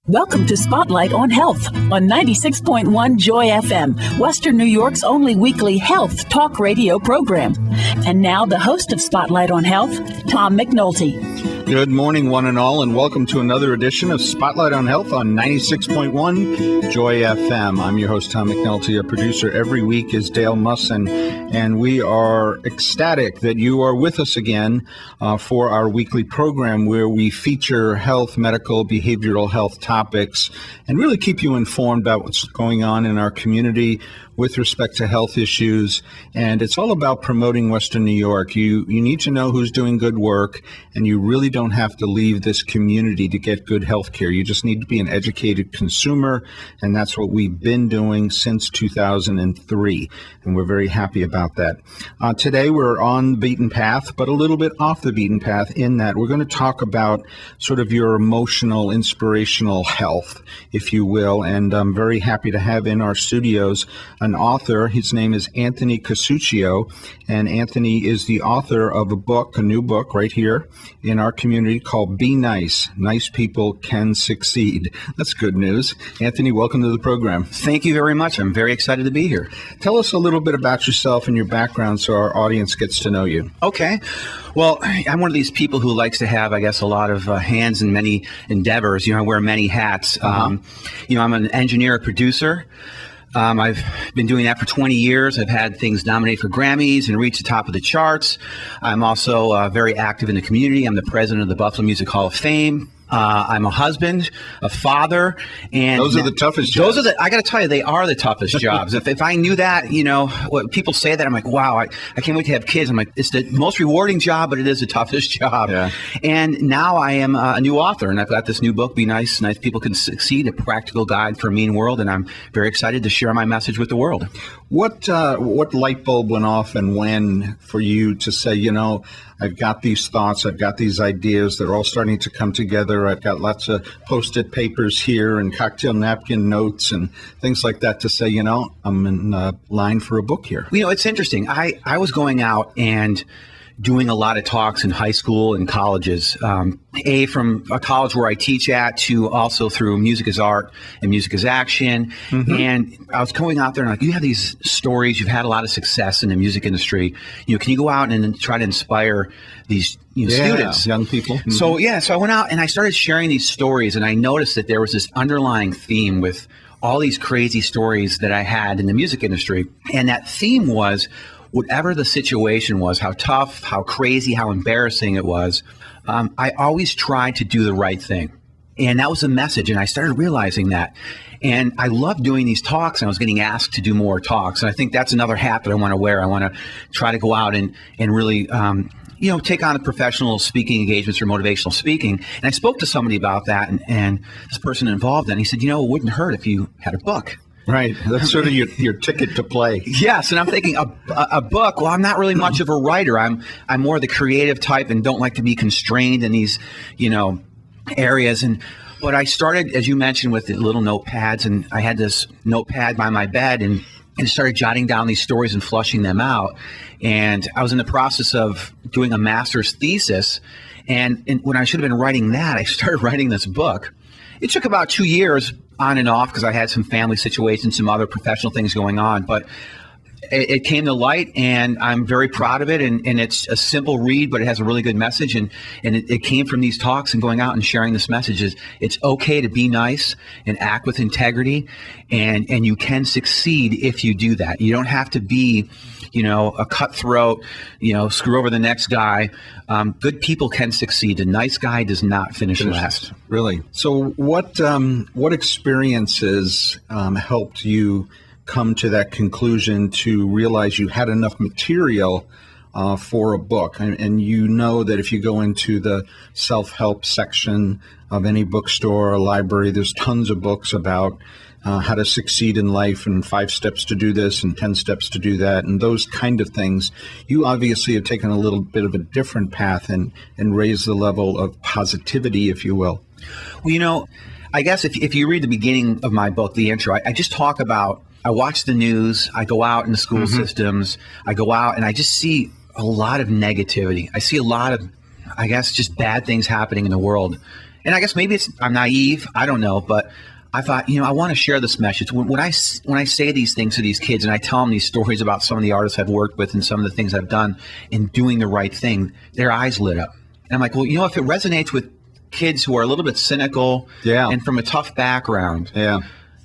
Welcome to Spotlight on Health on 96.1 Joy FM, Western New York's only weekly health talk radio program. And now the host of Spotlight on Health, Tom McNulty. Good morning, one and all, and welcome to another edition of Spotlight on Health on 96.1 Joy FM. I'm your host, Tom McNulty. Our producer every week is Dale Musson, and we are ecstatic that you are with us again for our weekly program where we feature health, medical, behavioral health topics and really keep you informed about what's going on in our community with respect to health issues. And it's all about promoting Western New York. You need to know who's doing good work, and you really don't have to leave this community to get good health care. You just need to be an educated consumer, and that's what we've been doing since 2003, and we're very happy about that. Today we're on the beaten path, but a little bit off the beaten path in that we're going to talk about sort of your emotional, inspirational health, if you will, and I'm very happy to have in our studios an author. His name is Anthony Casuccio, and Anthony is the author of a new book right here in our community called Be Nice. Nice People Can Succeed. That's good news. Anthony, welcome to the program. Thank you very much. I'm very excited to be here. Tell us a little bit about yourself and your background so our audience gets to know you. Okay. Well, I'm one of these people who likes to have, I guess, a lot of hands in many endeavors. I wear many hats. I'm an engineer, producer. I've been doing that for 20 years. I've had things nominated for Grammys and reach the top of the charts. I'm also very active in the community. I'm the president of the Buffalo Music Hall of Fame. I'm a husband, a father, and those are the toughest jobs. I got to tell you, they are the toughest jobs. If I knew that, what people say that, I'm like, wow, I can't wait to have kids. I'm like, it's the most rewarding job, but it is the toughest job. Yeah. And now I am a new author, and I've got this new book, Be Nice, Nice People Can Succeed, a practical guide for a mean world, and I'm very excited to share my message with the world. What light bulb went off and when for you to say, I've got these thoughts, I've got these ideas, they're all starting to come together. I've got lots of Post-it papers here and cocktail napkin notes and things like that to say, I'm in line for a book here. It's interesting. I was going out and doing a lot of talks in high school and colleges, from a college where I teach at to also through Music is Art and Music is Action. Mm-hmm. And I was going out there and like, you have these stories, you've had a lot of success in the music industry. Can you go out and try to inspire these students? Young people. Mm-hmm. So I went out and I started sharing these stories, and I noticed that there was this underlying theme with all these crazy stories that I had in the music industry. And that theme was, whatever the situation was, how tough, how crazy, how embarrassing it was, I always tried to do the right thing. And that was the message. And I started realizing that. And I loved doing these talks, and I was getting asked to do more talks. And I think that's another hat that I want to wear. I want to try to go out and really, take on professional speaking engagements or motivational speaking. And I spoke to somebody about that, and this person involved, and he said, it wouldn't hurt if you had a book. Right. That's sort of your ticket to play. Yes. And I'm thinking a book. Well, I'm not really much of a writer. I'm more the creative type and don't like to be constrained in these, areas. But I started, as you mentioned, with the little notepads, and I had this notepad by my bed and started jotting down these stories and flushing them out. And I was in the process of doing a master's thesis. And when I should have been writing that, I started writing this book. It took about 2 years on and off because I had some family situations, some other professional things going on, but it came to light, and I'm very proud of it. And it's a simple read, but it has a really good message. And it came from these talks and going out and sharing this message is it's okay to be nice and act with integrity, and you can succeed if you do that. You don't have to be, a cutthroat, screw over the next guy. Good people can succeed. A nice guy does not finish last. Really? So what experiences helped you come to that conclusion to realize you had enough material for a book? And that if you go into the self-help section of any bookstore or library, there's tons of books about how to succeed in life and 5 steps to do this and 10 steps to do that and those kind of things. You obviously have taken a little bit of a different path and raised the level of positivity, if you will. Well, I guess if you read the beginning of my book, the intro, I just talk about, I watch the news, I go out in the school systems, I go out and I just see a lot of negativity. I see a lot of, I guess, just bad things happening in the world. And I guess maybe I'm naive. I don't know, but I thought, I want to share this message. When I say these things to these kids and I tell them these stories about some of the artists I've worked with and some of the things I've done in doing the right thing, their eyes lit up. And I'm like, well, if it resonates with kids who are a little bit cynical and from a tough background,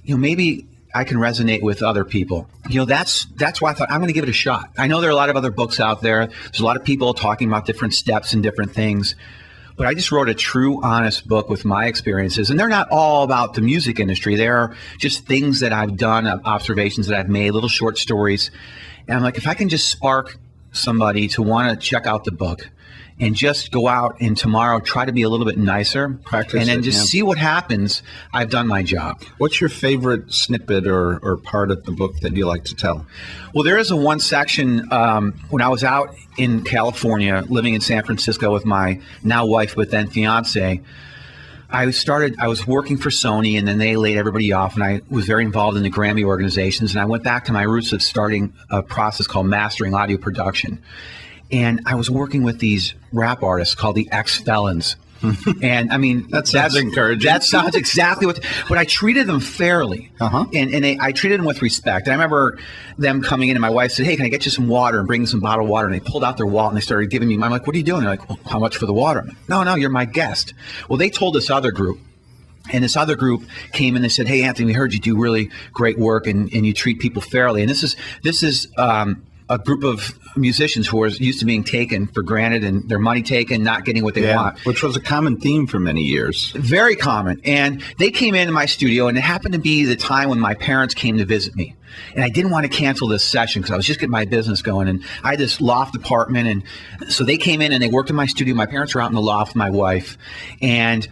maybe I can resonate with other people. That's why I thought I'm going to give it a shot. I know there are a lot of other books out there. There's a lot of people talking about different steps and different things. But I just wrote a true, honest book with my experiences. And they're not all about the music industry. They're just things that I've done, observations that I've made, little short stories. And I'm like, if I can just spark somebody to want to check out the book and just go out and tomorrow try to be a little bit nicer, practice and then it, just see what happens, I've done my job. What's your favorite snippet or part of the book that you like to tell? Well, there is a one section when I was out in California, living in San Francisco with my now wife, but then fiance. I was working for Sony, and then they laid everybody off, and I was very involved in the Grammy organizations, and I went back to my roots of starting a process called mastering audio production. And I was working with these rap artists called the Ex-Felons. And I mean, that sounds encouraging. That sounds exactly but I treated them fairly. And I treated them with respect. And I remember them coming in, and my wife said, "Hey, can I get you some water?" and bring some bottled water. And they pulled out their wallet and they started giving me, I'm like, "What are you doing?" They're like, "Well, how much for the water?" I'm like, No, you're my guest. Well, they told this other group. And this other group came in and said, "Hey, Anthony, we heard you do really great work and you treat people fairly." And this is a group of musicians who are used to being taken for granted and their money taken, not getting what they want. Which was a common theme for many years. Very common. And they came into my studio, and it happened to be the time when my parents came to visit me. And I didn't want to cancel this session because I was just getting my business going. And I had this loft apartment. And so they came in and they worked in my studio. My parents were out in the loft with my wife. And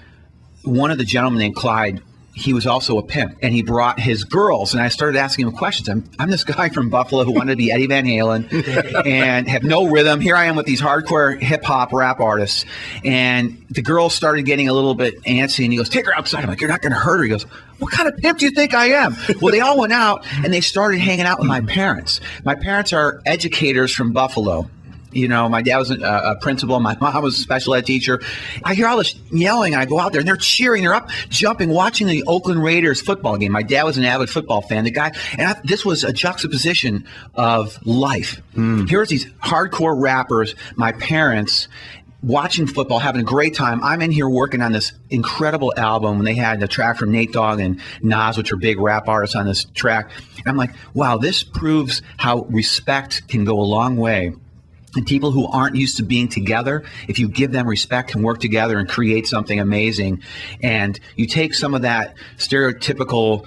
one of the gentlemen named Clyde, he was also a pimp, and he brought his girls, and I started asking him questions. I'm this guy from Buffalo who wanted to be Eddie Van Halen and have no rhythm. Here I am with these hardcore hip-hop rap artists, and the girls started getting a little bit antsy, and he goes, "Take her outside." I'm like, "You're not going to hurt her." He goes, "What kind of pimp do you think I am?" Well, they all went out, and they started hanging out with my parents. My parents are educators from Buffalo. My dad was a principal. My mom was a special ed teacher. I hear all this yelling, and I go out there, and they're cheering. They're up, jumping, watching the Oakland Raiders football game. My dad was an avid football fan. The guy, and this was a juxtaposition of life. Here's these hardcore rappers, my parents, watching football, having a great time. I'm in here working on this incredible album, and they had a track from Nate Dogg and Nas, which are big rap artists on this track. And I'm like, wow, this proves how respect can go a long way. And people who aren't used to being together, if you give them respect, can work together and create something amazing. And you take some of that stereotypical,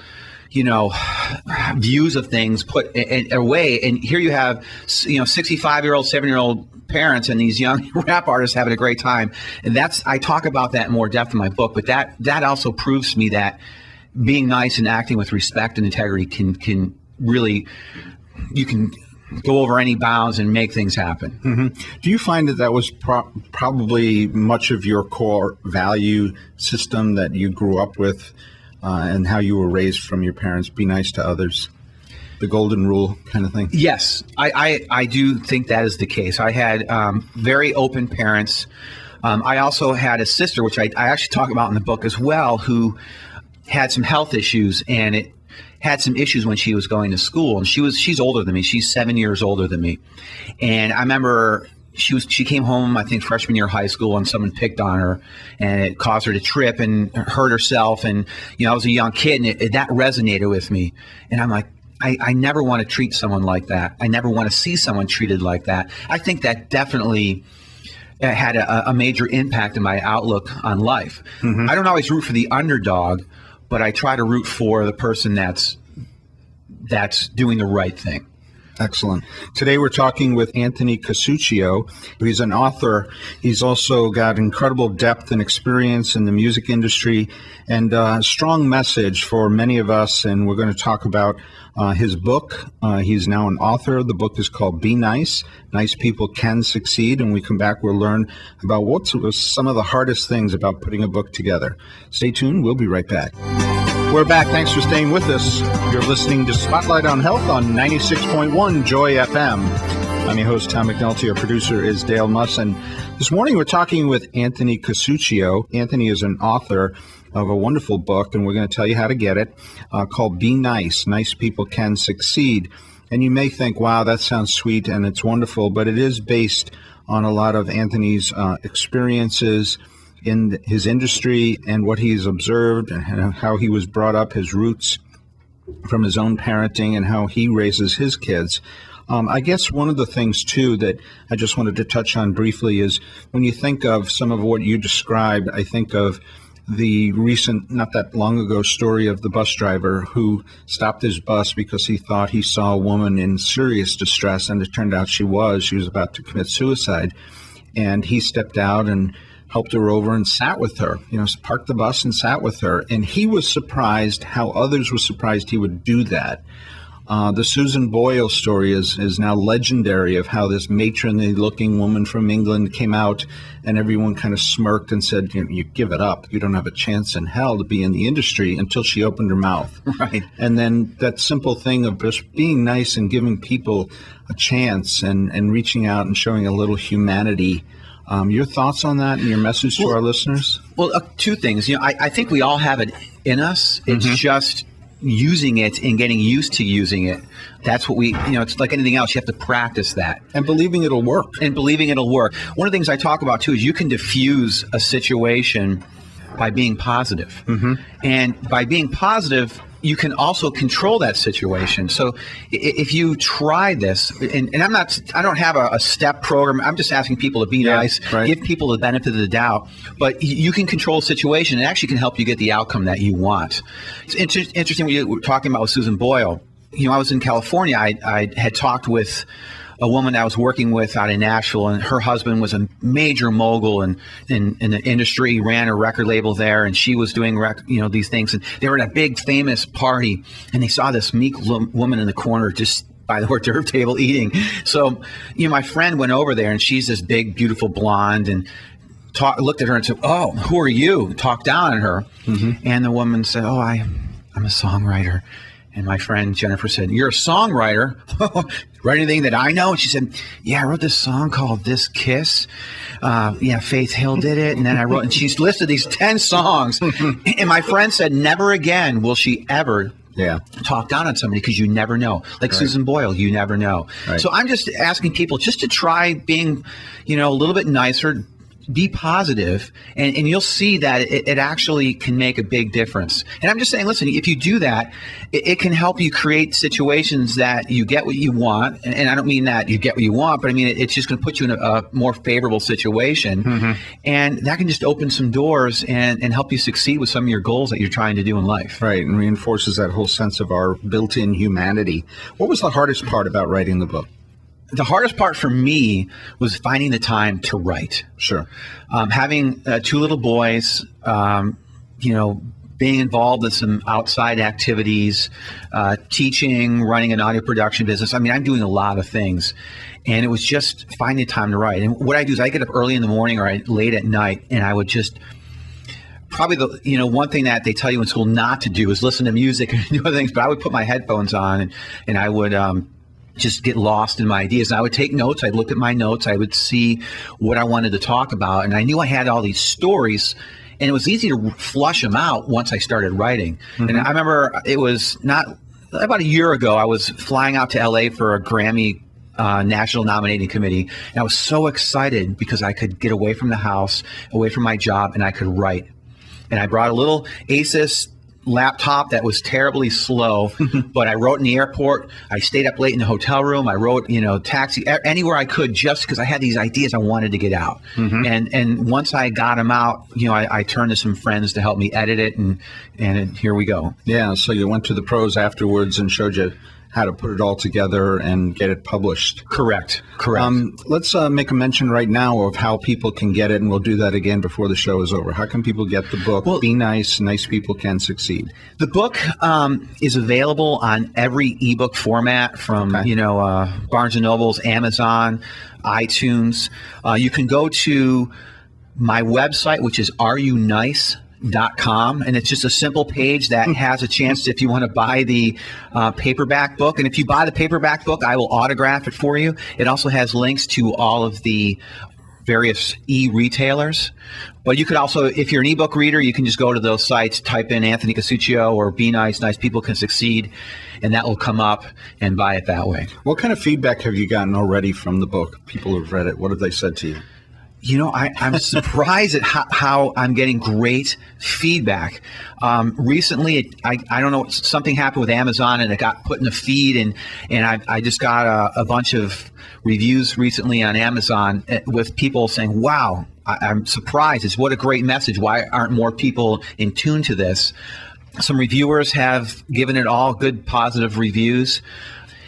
views of things, put away, and here you have, 65-year-old, 7-year-old parents and these young rap artists having a great time. And I talk about that in more depth in my book. But that also proves to me that being nice and acting with respect and integrity can really, you can go over any bounds and make things happen. Do you find that was probably much of your core value system that you grew up with and how you were raised from your parents? Be nice to others, the golden rule kind of thing? Yes, I do think that is the case. I had very open parents. I also had a sister, which I actually talk about in the book as well, who had some health issues, and it had some issues when she was going to school, and she's older than me. She's 7 years older than me. And I remember she came home, I think freshman year of high school, and someone picked on her, and it caused her to trip and hurt herself. And I was a young kid, and that resonated with me. And I'm like, I never want to treat someone like that. I never want to see someone treated like that. I think that definitely had a major impact in my outlook on life. I don't always root for the underdog, but I try to root for the person that's doing the right thing. Excellent. Today we're talking with Anthony Casuccio. He's an author. He's also got incredible depth and experience in the music industry and a strong message for many of us. And we're going to talk about his book. He's now an author. The book is called Be Nice. Nice People Can Succeed. And when we come back, we'll learn about what was some of the hardest things about putting a book together. Stay tuned. We'll be right back. We're back. Thanks for staying with us. You're listening to Spotlight on Health on 96.1 Joy FM. I'm your host, Tom McNulty. Our producer is Dale Muss. And this morning we're talking with Anthony Casuccio. Anthony is an author of a wonderful book, and we're going to tell you how to get it, called Be Nice. Nice People Can Succeed. And you may think, wow, that sounds sweet and it's wonderful, but it is based on a lot of Anthony's experiences in his industry and what he's observed and how he was brought up, his roots from his own parenting and how he raises his kids. I guess one of the things, too, that I just wanted to touch on briefly is when you think of some of what you described, I think of the recent, not that long ago, story of the bus driver who stopped his bus because he thought he saw a woman in serious distress, and it turned out she was about to commit suicide. And he stepped out and helped her over and sat with her, parked the bus and sat with her. And he was surprised how others were surprised he would do that. The Susan Boyle story is now legendary, of how this matronly-looking woman from England came out and everyone kind of smirked and said, you give it up. You don't have a chance in hell to be in the industry, until she opened her mouth. Right. And then that simple thing of just being nice and giving people a chance and reaching out and showing a little humanity. Your thoughts on that and your message to our listeners? Well, two things. I think we all have it in us. It's just using it and getting used to using it. That's what it's like anything else. You have to practice that. And believing it'll work. One of the things I talk about, too, is you can diffuse a situation by being positive. And by being positive, you can also control that situation. So if you try this, and I don't have a step program. I'm just asking people to be nice, right. Give people the benefit of the doubt, but you can control the situation. It actually can help you get the outcome that you want. It's interesting what you were talking about with Susan Boyle. I was in California. I had talked with a woman I was working with out in Nashville, and her husband was a major mogul in the industry, ran a record label there, and she was doing these things. And they were at a big famous party, and they saw this meek woman in the corner just by the hors d'oeuvre table eating. So, my friend went over there, and she's this big, beautiful blonde, and looked at her and said, "Oh, who are you?" Talked down on her, and the woman said, "Oh, I'm a songwriter." And my friend Jennifer said, "You're a songwriter? Write anything that I know?" And she said, "Yeah, I wrote this song called This Kiss. Faith Hill did it. And then I wrote," and she's listed these 10 songs. And my friend said, never again will she ever talk down on somebody, because you never know. Like Susan Boyle, you never know. Right. So I'm just asking people just to try being, a little bit nicer. Be positive, and you'll see that it actually can make a big difference. And I'm just saying, listen, if you do that, it can help you create situations that you get what you want. And I don't mean that you get what you want, but I mean it's just going to put you in a more favorable situation. And that can just open some doors and help you succeed with some of your goals that you're trying to do in life. Right, and reinforces that whole sense of our built-in humanity. What was the hardest part about writing the book? The hardest part for me was finding the time to write. Sure. Having 2 little boys, being involved in some outside activities, teaching, running an audio production business. I mean, I'm doing a lot of things. And it was just finding the time to write. And what I do is I get up early in the morning or late at night, and I would just probably one thing that they tell you in school not to do is listen to music and do other things. But I would put my headphones on and I would just get lost in my ideas. And I would take notes. I'd look at my notes. I would see what I wanted to talk about. And I knew I had all these stories, and it was easy to flush them out once I started writing. And I remember it was not about a year ago, I was flying out to LA for a Grammy National Nominating Committee. And I was so excited because I could get away from the house, away from my job, and I could write. And I brought a little Asus laptop that was terribly slow, but I wrote in the airport. I stayed up late in the hotel room. I wrote, taxi, anywhere I could, just because I had these ideas I wanted to get out. And once I got them out, I turned to some friends to help me edit it, and here we go. Yeah, so you went to the pros afterwards and showed you how to put it all together and get it published. Correct. Let's make a mention right now of how people can get it, and we'll do that again before the show is over. How can people get the book, Be Nice, Nice People Can Succeed? The book is available on every ebook format from, Barnes & Noble's, Amazon, iTunes. You can go to my website, which is areyouNice.com. .com, and it's just a simple page that has a chance if you want to buy the paperback book. And if you buy the paperback book, I will autograph it for you. It also has links to all of the various e-retailers. But you could also, if you're an ebook reader, you can just go to those sites, type in Anthony Casuccio or Be Nice, Nice People Can Succeed, and that will come up, and buy it that way. What kind of feedback have you gotten already from the book? People who've read it, what have they said to you? You know, I'm surprised at how I'm getting great feedback. Recently, I don't know, something happened with Amazon and it got put in the feed, and I just got a bunch of reviews recently on Amazon with people saying, wow, I'm surprised. It's what a great message. Why aren't more people in tune to this? Some reviewers have given it all good, positive reviews.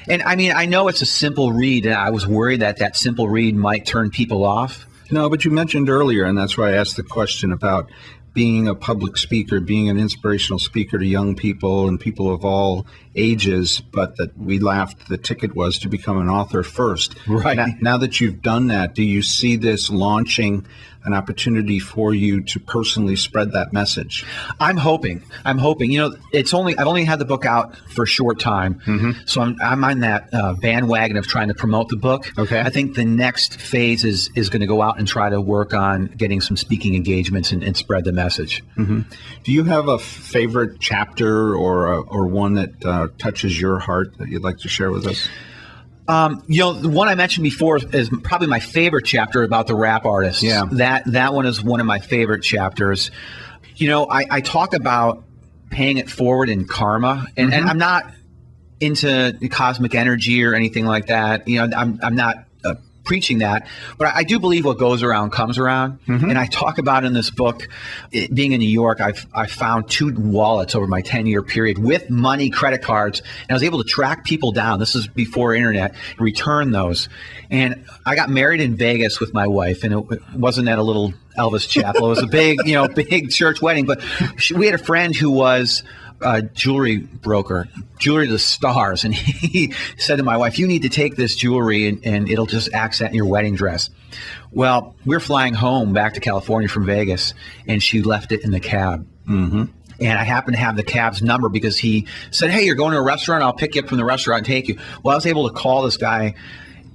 And I mean, I know it's a simple read, and I was worried that simple read might turn people off. No, but you mentioned earlier, and that's why I asked the question about being a public speaker, being an inspirational speaker to young people and people of all ages, but that we laughed the ticket was to become an author first. Right. Now that you've done that, do you see this launching an opportunity for you to personally spread that message? I'm hoping. You know, I've only had the book out for a short time, so I'm on that bandwagon of trying to promote the book. Okay. I think the next phase is going to go out and try to work on getting some speaking engagements and spread the message. Do you have a favorite chapter or one that touches your heart that you'd like to share with us? You know, the one I mentioned before is probably my favorite chapter about the rap artists. Yeah. That one is one of my favorite chapters. You know, I talk about paying it forward in karma, and I'm not into cosmic energy or anything like that. You know, I'm not preaching that, but I do believe what goes around comes around. And I talk about in this book, being in New York, I found 2 wallets over my 10-year period with money, credit cards, and I was able to track people down. This is before internet, return those. And I got married in Vegas with my wife, and it wasn't at a little Elvis chapel. It was a big, big church wedding, but we had a friend who was a jewelry broker, jewelry to the stars, and he said to my wife, you need to take this jewelry and it'll just accent your wedding dress. Well, we're flying home back to California from Vegas, and she left it in the cab. And I happened to have the cab's number because he said, hey, you're going to a restaurant, I'll pick you up from the restaurant and take you. Well, I was able to call this guy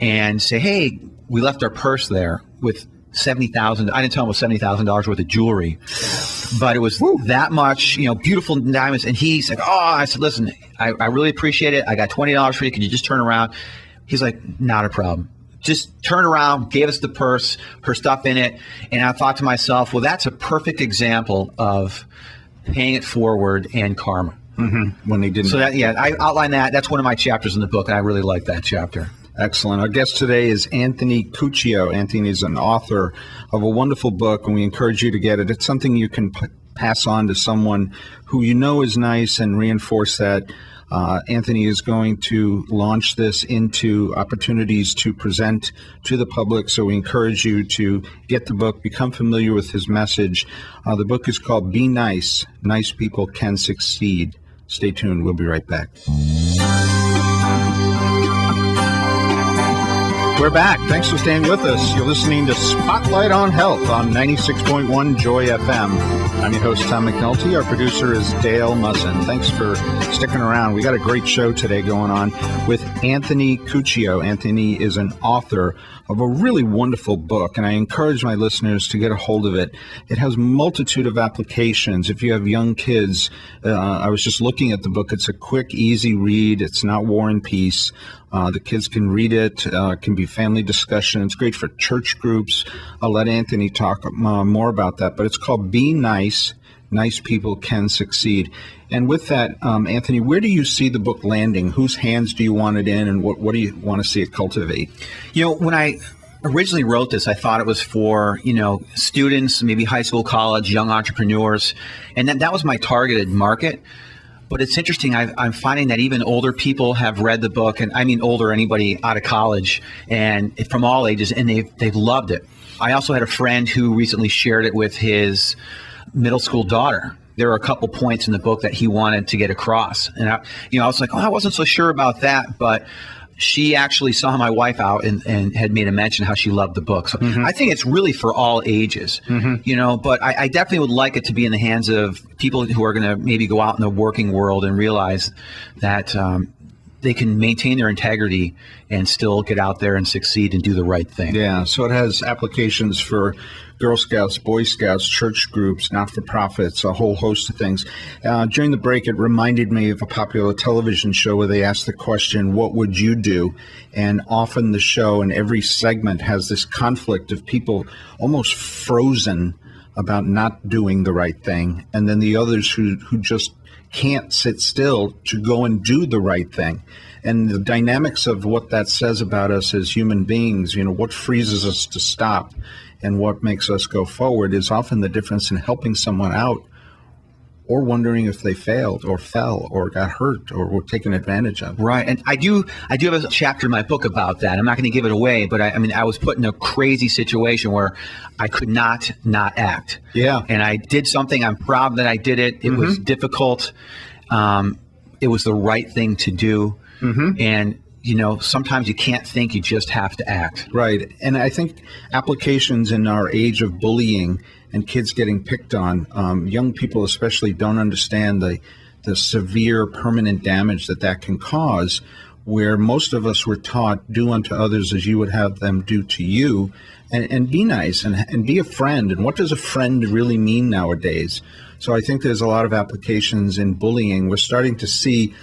and say, hey, we left our purse there with $70,000. I didn't tell him it was $70,000 worth of jewelry, but it was that much, beautiful diamonds. And he said, I said, listen, I really appreciate it. I got $20 for you. Could you just turn around? He's like, not a problem. Just turn around, gave us the purse, her stuff in it. And I thought to myself, well, that's a perfect example of paying it forward and karma. When they didn't. So I outline that. That's one of my chapters in the book, and I really like that chapter. Excellent. Our guest today is Anthony Casuccio. Anthony is an author of a wonderful book, and we encourage you to get it. It's something you can pass on to someone who you know is nice and reinforce that. Anthony is going to launch this into opportunities to present to the public, so we encourage you to get the book, become familiar with his message. The book is called Be Nice, Nice People Can Succeed. Stay tuned. We'll be right back. We're back. Thanks for staying with us. You're listening to Spotlight on Health on 96.1 Joy FM. I'm your host, Tom McNulty. Our producer is Dale Musson. Thanks for sticking around. We got a great show today going on with Anthony Casuccio. Anthony is an author of a really wonderful book, and I encourage my listeners to get a hold of it. It has a multitude of applications. If you have young kids, I was just looking at the book. It's a quick, easy read. It's not War and Peace. The kids can read it. It can be family discussion. It's great for church groups. I'll let Anthony talk more about that. But it's called Be Nice, Nice People Can Succeed. And with that, Anthony, where do you see the book landing? Whose hands do you want it in, and what do you want to see it cultivate? When I originally wrote this, I thought it was for, students, maybe high school, college, young entrepreneurs. And that was my targeted market. But it's interesting, I'm finding that even older people have read the book, and I mean older, anybody out of college, and from all ages, and they've loved it. I also had a friend who recently shared it with his middle school daughter. There are a couple points in the book that he wanted to get across. And I was like, I wasn't so sure about that, but she actually saw my wife out and had made a mention how she loved the book. So I think it's really for all ages, but I definitely would like it to be in the hands of people who are going to maybe go out in the working world and realize that they can maintain their integrity and still get out there and succeed and do the right thing. Yeah, so it has applications for Girl Scouts, Boy Scouts, church groups, not-for-profits, a whole host of things. During the break, it reminded me of a popular television show where they asked the question, what would you do? And often the show and every segment has this conflict of people almost frozen about not doing the right thing, and then the others who just can't sit still to go and do the right thing. And the dynamics of what that says about us as human beings, what freezes us to stop and what makes us go forward is often the difference in helping someone out or wondering if they failed or fell or got hurt or were taken advantage of. Right. And I do have a chapter in my book about that. I'm not going to give it away, but I was put in a crazy situation where I could not act. Yeah. And I did something. I'm proud that I did it. It was difficult. It was the right thing to do. And sometimes you can't think, you just have to act. Right. And I think applications in our age of bullying and kids getting picked on, young people especially don't understand the severe permanent damage that can cause, where most of us were taught, do unto others as you would have them do to you, and be nice and be a friend. And what does a friend really mean nowadays? So I think there's a lot of applications in bullying. We're starting to see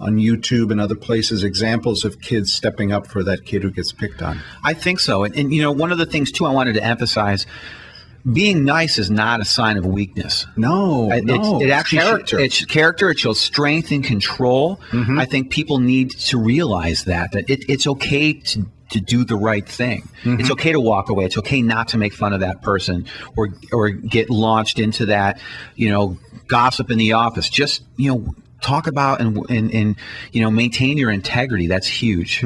on YouTube and other places examples of kids stepping up for that kid who gets picked on. I think so. And one of the things, too, I wanted to emphasize, being nice is not a sign of weakness. No, it actually character. It's character. It shows strength and control. I think people need to realize that it's okay to do the right thing. It's okay to walk away. It's okay not to make fun of that person or get launched into that, gossip in the office. Just, talk about and maintain your integrity. That's huge.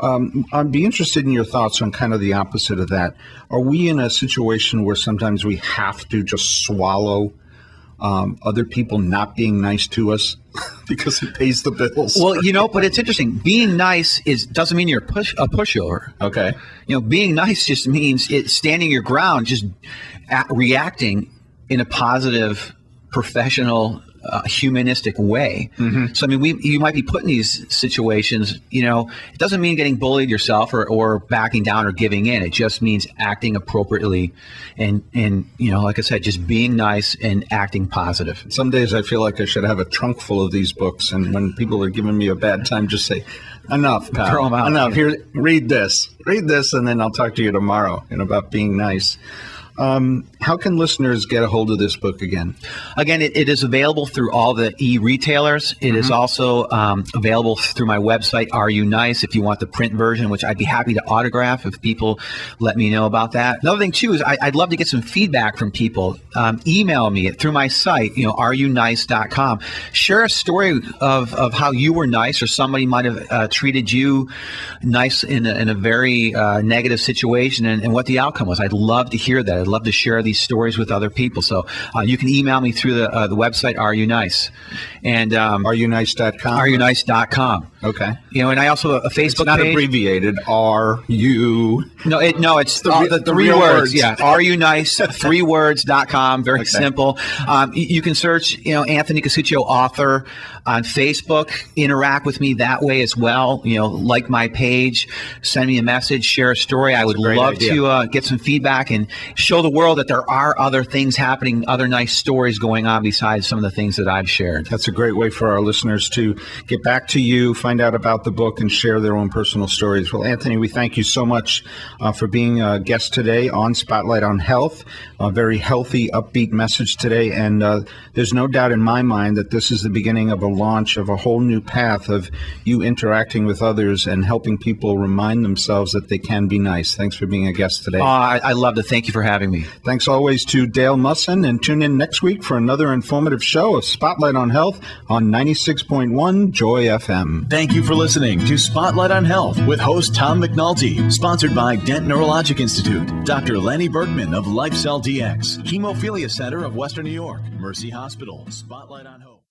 I'd be interested in your thoughts on kind of the opposite of that. Are we in a situation where sometimes we have to just swallow other people not being nice to us because it pays the bills? Well, but it's interesting. Being nice doesn't mean you're a pushover. Okay. Being nice just means standing your ground, just reacting in a positive, professional, humanistic way. So you might be put in these situations. It doesn't mean getting bullied yourself or backing down or giving in. It just means acting appropriately and like I said, just being nice and acting positive. Some days I feel like I should have a trunk full of these books, and when people are giving me a bad time, just say, enough, pal. Throw them out. Enough. Here, read this, and then I'll talk to you tomorrow about being nice. How can listeners get a hold of this book again? Again, it is available through all the e-retailers. It is also available through my website, Are You Nice, if you want the print version, which I'd be happy to autograph if people let me know about that. Another thing, too, is I'd love to get some feedback from people. Email me through my site, areyounice.com. Share a story of how you were nice or somebody might have treated you nice in a very negative situation and what the outcome was. I'd love to hear that. I'd love to share these stories with other people. So you can email me through the website, Are You Nice? And areyounice.com? areyounice.com. Okay. And I also have a Facebook It's not page. abbreviated. Are you? No, it's the three real words. words. Yeah. Are You Nice? 3words.com. Very simple. You can search, Anthony Casuccio, author, on Facebook. Interact with me that way as well. Like my page, send me a message, share a story. I would love to get some feedback and show the world that there are other things happening, other nice stories going on besides some of the things that I've shared. That's a great way for our listeners to get back to you, find out about the book, and share their own personal stories. Well, Anthony, we thank you so much for being a guest today on Spotlight on Health. A very healthy, upbeat message today. And there's no doubt in my mind that this is the beginning of a launch of a whole new path of you interacting with others and helping people remind themselves that they can be nice. Thanks for being a guest today. I love to. Thank you for having me. Thanks always to Dale Musson, and tune in next week for another informative show of Spotlight on Health on 96.1 Joy FM. Thank you for listening to Spotlight on Health with host Tom McNulty, sponsored by Dent Neurologic Institute, Dr. Lenny Bergman of LifeCell DX, Hemophilia Center of Western New York, Mercy Hospital, Spotlight on Hope.